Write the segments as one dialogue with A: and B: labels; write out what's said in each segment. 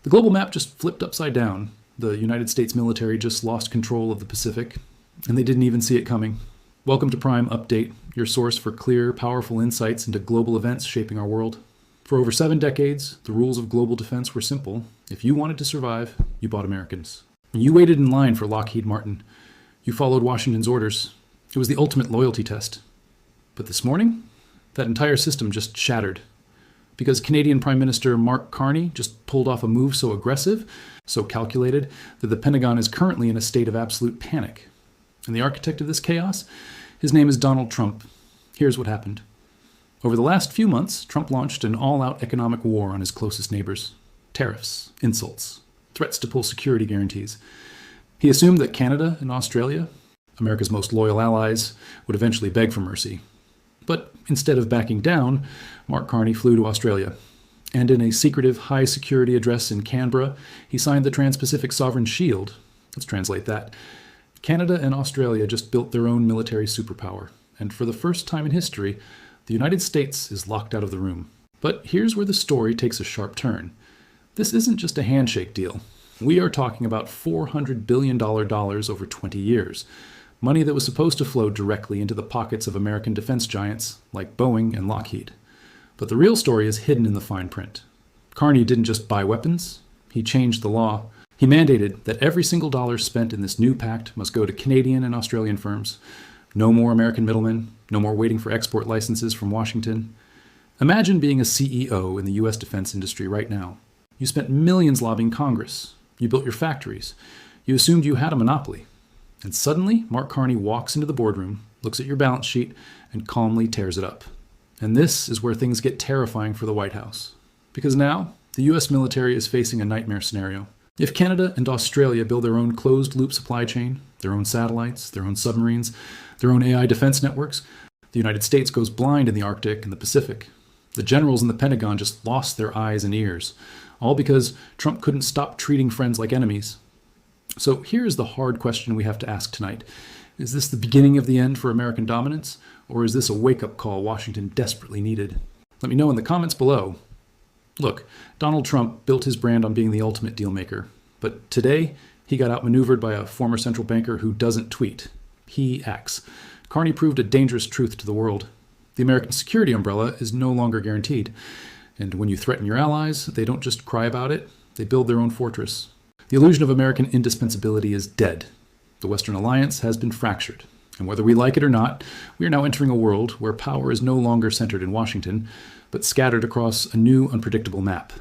A: The global map just flipped upside down. The United States military just lost control of the Pacific, and they didn't even see it coming. Welcome to Prime Update, your source for clear, powerful insights into global events shaping our world. For over 7 decades, the rules of global defense were simple. If you wanted to survive, you bought Americans. You waited in line for Lockheed Martin. You followed Washington's orders. It was the ultimate loyalty test. But this morning, that entire system just shattered. Because Canadian Prime Minister Mark Carney just pulled off a move so aggressive, so calculated, that the Pentagon is currently in a state of absolute panic. And the architect of this chaos? His name is Donald Trump. Here's what happened. Over the last few months, Trump launched an all-out economic war on his closest neighbors. Tariffs, insults, threats to pull security guarantees. He assumed that Canada and Australia, America's most loyal allies, would eventually beg for mercy. But instead of backing down, Mark Carney flew to Australia. And in a secretive, high-security address in Canberra, he signed the Trans-Pacific Sovereign Shield. Let's translate that. Canada and Australia just built their own military superpower. And for the first time in history, the United States is locked out of the room. But here's where the story takes a sharp turn. This isn't just a handshake deal. We are talking about $400 billion over 20 years. Money that was supposed to flow directly into the pockets of American defense giants like Boeing and Lockheed. But the real story is hidden in the fine print. Carney didn't just buy weapons, he changed the law. He mandated that every single dollar spent in this new pact must go to Canadian and Australian firms. No more American middlemen, no more waiting for export licenses from Washington. Imagine being a CEO in the US defense industry right now. You spent millions lobbying Congress. You built your factories. You assumed you had a monopoly. And suddenly, Mark Carney walks into the boardroom, looks at your balance sheet, and calmly tears it up. And this is where things get terrifying for the White House. Because now, the US military is facing a nightmare scenario. If Canada and Australia build their own closed-loop supply chain, their own satellites, their own submarines, their own AI defense networks, the United States goes blind in the Arctic and the Pacific. The generals in the Pentagon just lost their eyes and ears, all because Trump couldn't stop treating friends like enemies. So here's the hard question we have to ask tonight. Is this the beginning of the end for American dominance, or is this a wake-up call Washington desperately needed? Let me know in the comments below. Look, Donald Trump built his brand on being the ultimate deal maker, but today he got outmaneuvered by a former central banker who doesn't tweet. He acts. Carney proved a dangerous truth to the world. The American security umbrella is no longer guaranteed. And when you threaten your allies, they don't just cry about it, they build their own fortress. The illusion of American indispensability is dead. The Western alliance has been fractured. And whether we like it or not, we are now entering a world where power is no longer centered in Washington, but scattered across a new, unpredictable map.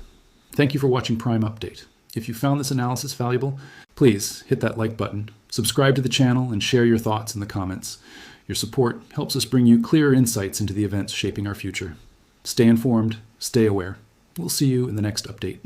A: Thank you for watching Prime Update. If you found this analysis valuable, please hit that like button, subscribe to the channel, and share your thoughts in the comments. Your support helps us bring you clearer insights into the events shaping our future. Stay informed, stay aware. We'll see you in the next update.